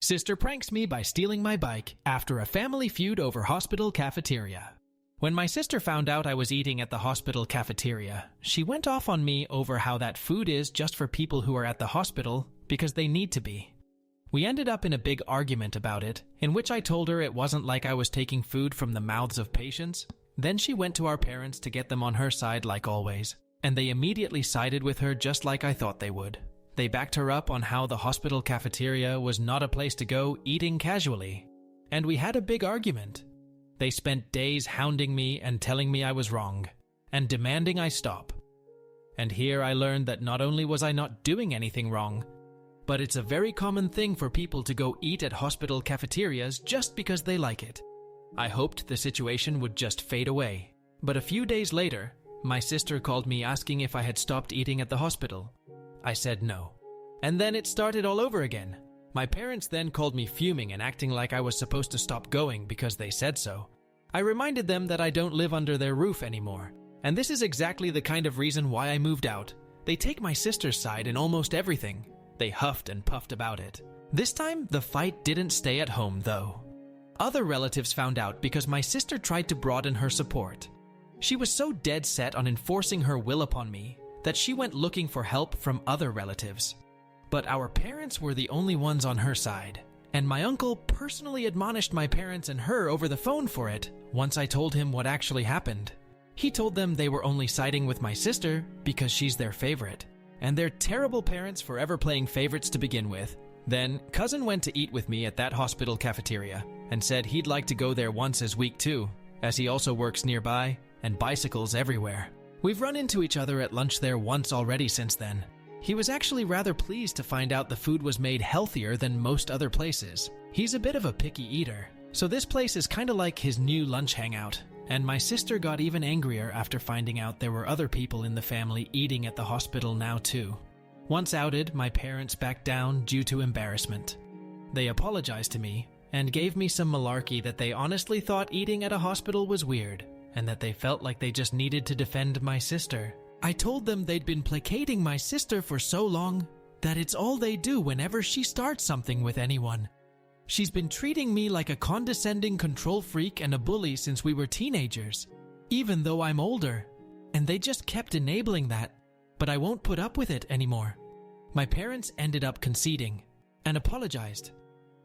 Sister pranks me by stealing my bike after a family feud over hospital cafeteria. When my sister found out I was eating at the hospital cafeteria, she went off on me over how that food is just for people who are at the hospital because they need to be. We ended up in a big argument about it, in which I told her it wasn't like I was taking food from the mouths of patients. Then she went to our parents to get them on her side like always, and they immediately sided with her just like I thought they would. They backed her up on how the hospital cafeteria was not a place to go eating casually, and we had a big argument. They spent days hounding me and telling me I was wrong, and demanding I stop. And here I learned that not only was I not doing anything wrong, but it's a very common thing for people to go eat at hospital cafeterias just because they like it. I hoped the situation would just fade away, but a few days later, my sister called me asking if I had stopped eating at the hospital. I said no. And then it started all over again. My parents then called me fuming and acting like I was supposed to stop going because they said so. I reminded them that I don't live under their roof anymore, and this is exactly the kind of reason why I moved out. They take my sister's side in almost everything. They huffed and puffed about it. This time, the fight didn't stay at home, though. Other relatives found out because my sister tried to broaden her support. She was so dead set on enforcing her will upon me that she went looking for help from other relatives. But our parents were the only ones on her side, and my uncle personally admonished my parents and her over the phone for it once I told him what actually happened. He told them they were only siding with my sister because she's their favorite, and they're terrible parents for ever playing favorites to begin with. Then, cousin went to eat with me at that hospital cafeteria and said he'd like to go there once a week too, as he also works nearby and bicycles everywhere. We've run into each other at lunch there once already since then. He was actually rather pleased to find out the food was made healthier than most other places. He's a bit of a picky eater, so this place is kinda like his new lunch hangout. And my sister got even angrier after finding out there were other people in the family eating at the hospital now too. Once outed, my parents backed down due to embarrassment. They apologized to me and gave me some malarkey that they honestly thought eating at a hospital was weird, and that they felt like they just needed to defend my sister. I told them they'd been placating my sister for so long that it's all they do whenever she starts something with anyone. She's been treating me like a condescending control freak and a bully since we were teenagers, even though I'm older, and they just kept enabling that, but I won't put up with it anymore. My parents ended up conceding and apologized.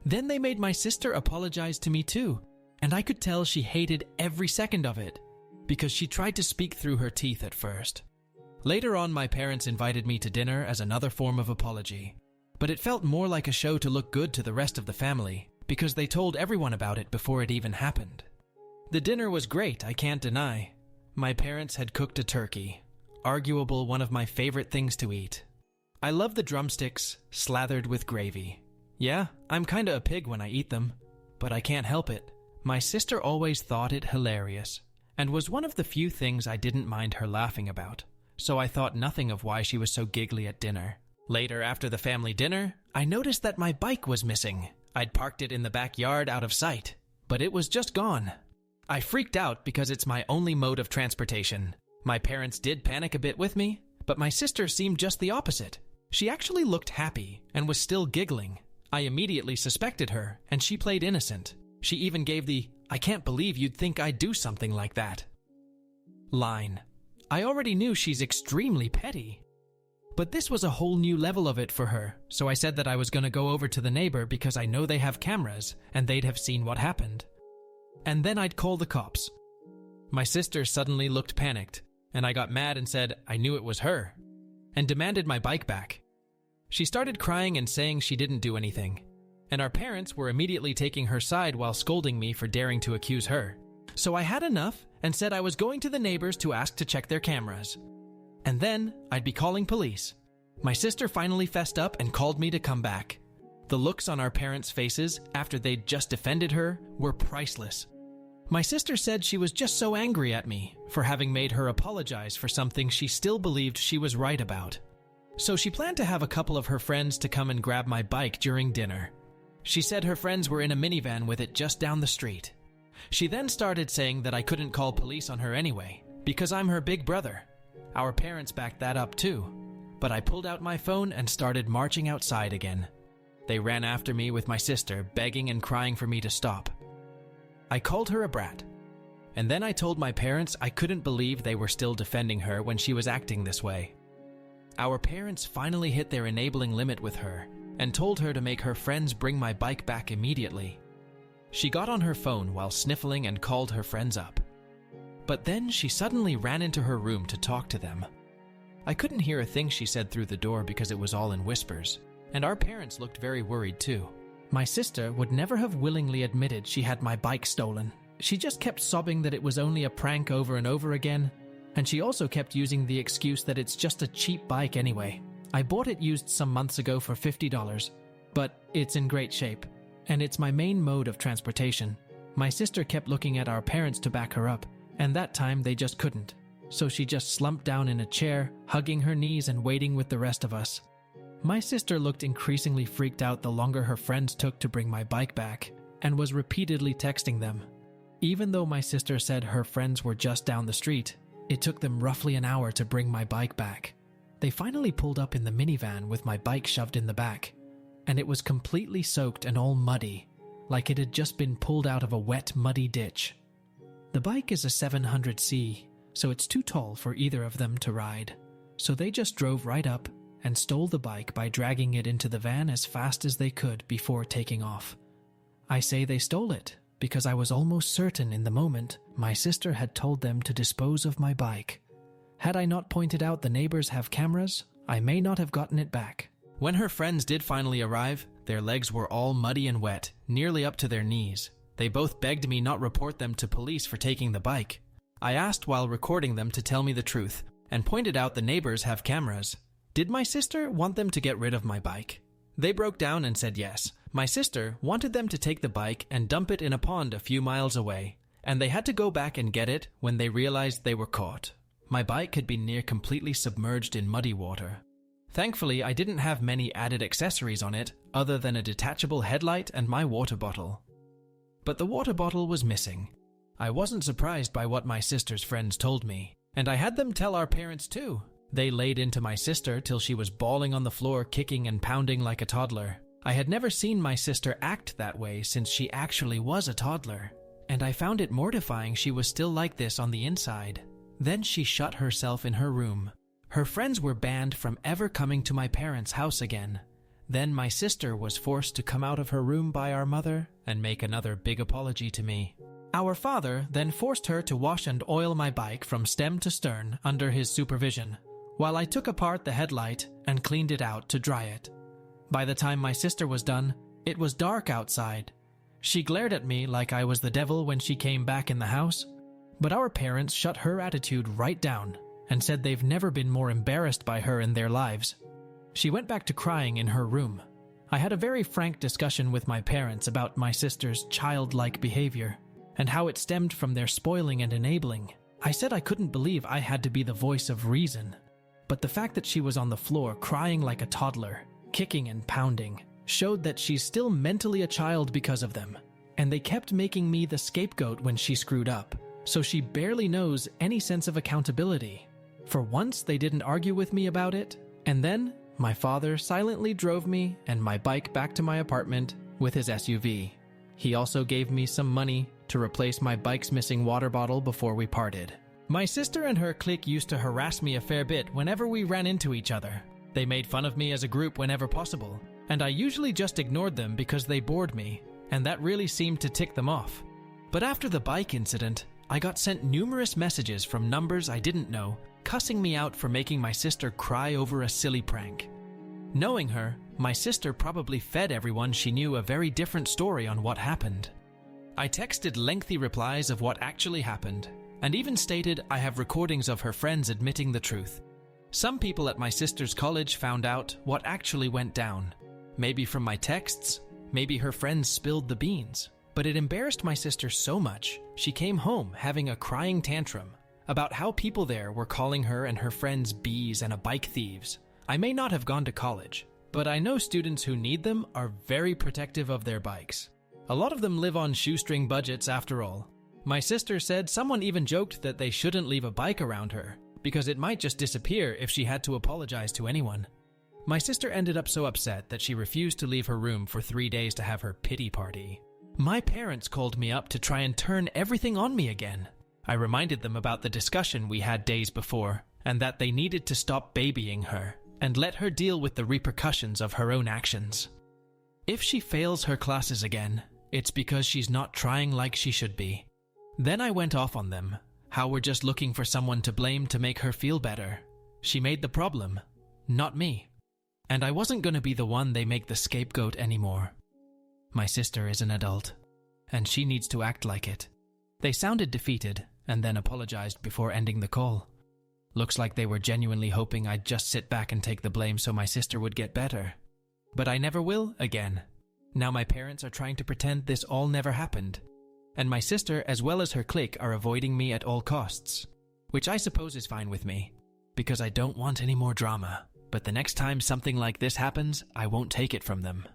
Then they made my sister apologize to me too, and I could tell she hated every second of it, because she tried to speak through her teeth at first. Later on, my parents invited me to dinner as another form of apology, but it felt more like a show to look good to the rest of the family, because they told everyone about it before it even happened. The dinner was great, I can't deny. My parents had cooked a turkey, arguable one of my favorite things to eat. I love the drumsticks slathered with gravy. Yeah, I'm kinda a pig when I eat them, but I can't help it. My sister always thought it hilarious, and was one of the few things I didn't mind her laughing about, so I thought nothing of why she was so giggly at dinner. Later, after the family dinner, I noticed that my bike was missing. I'd parked it in the backyard out of sight, but it was just gone. I freaked out because it's my only mode of transportation. My parents did panic a bit with me, but my sister seemed just the opposite. She actually looked happy and was still giggling. I immediately suspected her, and she played innocent. She even gave the, "I can't believe you'd think I'd do something like that" line. I already knew she's extremely petty, but this was a whole new level of it for her, so I said that I was going to go over to the neighbor because I know they have cameras and they'd have seen what happened. And then I'd call the cops. My sister suddenly looked panicked, and I got mad and said I knew it was her, and demanded my bike back. She started crying and saying she didn't do anything, and our parents were immediately taking her side while scolding me for daring to accuse her. So I had enough and said I was going to the neighbors to ask to check their cameras. And then I'd be calling police. My sister finally fessed up and called me to come back. The looks on our parents' faces after they'd just defended her were priceless. My sister said she was just so angry at me for having made her apologize for something she still believed she was right about. So she planned to have a couple of her friends to come and grab my bike during dinner. She said her friends were in a minivan with it just down the street. She then started saying that I couldn't call police on her anyway, because I'm her big brother. Our parents backed that up too, but I pulled out my phone and started marching outside again. They ran after me with my sister, begging and crying for me to stop. I called her a brat. And then I told my parents I couldn't believe they were still defending her when she was acting this way. Our parents finally hit their enabling limit with her and told her to make her friends bring my bike back immediately. She got on her phone while sniffling and called her friends up. But then she suddenly ran into her room to talk to them. I couldn't hear a thing she said through the door because it was all in whispers, and our parents looked very worried too. My sister would never have willingly admitted she had my bike stolen. She just kept sobbing that it was only a prank over and over again, and she also kept using the excuse that it's just a cheap bike anyway. I bought it used some months ago for $50, but it's in great shape, and it's my main mode of transportation. My sister kept looking at our parents to back her up, and that time they just couldn't. So she just slumped down in a chair, hugging her knees and waiting with the rest of us. My sister looked increasingly freaked out the longer her friends took to bring my bike back, and was repeatedly texting them. Even though my sister said her friends were just down the street, it took them roughly an hour to bring my bike back. They finally pulled up in the minivan with my bike shoved in the back, and it was completely soaked and all muddy, like it had just been pulled out of a wet, muddy ditch. The bike is a 700C, so it's too tall for either of them to ride. So they just drove right up and stole the bike by dragging it into the van as fast as they could before taking off. I say they stole it because I was almost certain in the moment my sister had told them to dispose of my bike. Had I not pointed out the neighbors have cameras, I may not have gotten it back. When her friends did finally arrive, their legs were all muddy and wet, nearly up to their knees. They both begged me not report them to police for taking the bike. I asked while recording them to tell me the truth, and pointed out the neighbors have cameras. Did my sister want them to get rid of my bike? They broke down and said yes. My sister wanted them to take the bike and dump it in a pond a few miles away, and they had to go back and get it when they realized they were caught. My bike had been near completely submerged in muddy water. Thankfully, I didn't have many added accessories on it other than a detachable headlight and my water bottle. But the water bottle was missing. I wasn't surprised by what my sister's friends told me, and I had them tell our parents too. They laid into my sister till she was bawling on the floor, kicking and pounding like a toddler. I had never seen my sister act that way since she actually was a toddler, and I found it mortifying she was still like this on the inside. Then she shut herself in her room. Her friends were banned from ever coming to my parents' house again. Then my sister was forced to come out of her room by our mother and make another big apology to me. Our father then forced her to wash and oil my bike from stem to stern under his supervision, while I took apart the headlight and cleaned it out to dry it. By the time my sister was done, it was dark outside. She glared at me like I was the devil when she came back in the house, but our parents shut her attitude right down and said they've never been more embarrassed by her in their lives. She went back to crying in her room. I had a very frank discussion with my parents about my sister's childlike behavior and how it stemmed from their spoiling and enabling. I said I couldn't believe I had to be the voice of reason, but the fact that she was on the floor crying like a toddler, kicking and pounding, showed that she's still mentally a child because of them, and they kept making me the scapegoat when she screwed up, so she barely knows any sense of accountability. For once, they didn't argue with me about it, and then my father silently drove me and my bike back to my apartment with his SUV. He also gave me some money to replace my bike's missing water bottle before we parted. My sister and her clique used to harass me a fair bit whenever we ran into each other. They made fun of me as a group whenever possible, and I usually just ignored them because they bored me, and that really seemed to tick them off. But after the bike incident, I got sent numerous messages from numbers I didn't know, cussing me out for making my sister cry over a silly prank. Knowing her, my sister probably fed everyone she knew a very different story on what happened. I texted lengthy replies of what actually happened, and even stated I have recordings of her friends admitting the truth. Some people at my sister's college found out what actually went down. Maybe from my texts, maybe her friends spilled the beans. But it embarrassed my sister so much, she came home having a crying tantrum about how people there were calling her and her friends bees and bike thieves. I may not have gone to college, but I know students who need them are very protective of their bikes. A lot of them live on shoestring budgets after all. My sister said someone even joked that they shouldn't leave a bike around her because it might just disappear if she had to apologize to anyone. My sister ended up so upset that she refused to leave her room for 3 days to have her pity party. My parents called me up to try and turn everything on me again. I reminded them about the discussion we had days before, and that they needed to stop babying her and let her deal with the repercussions of her own actions. If she fails her classes again, it's because she's not trying like she should be. Then I went off on them, how we're just looking for someone to blame to make her feel better. She made the problem, not me. And I wasn't going to be the one they make the scapegoat anymore. My sister is an adult, and she needs to act like it. They sounded defeated, and then apologized before ending the call. Looks like they were genuinely hoping I'd just sit back and take the blame so my sister would get better. But I never will again. Now my parents are trying to pretend this all never happened. And my sister, as well as her clique, are avoiding me at all costs. Which I suppose is fine with me, because I don't want any more drama. But the next time something like this happens, I won't take it from them.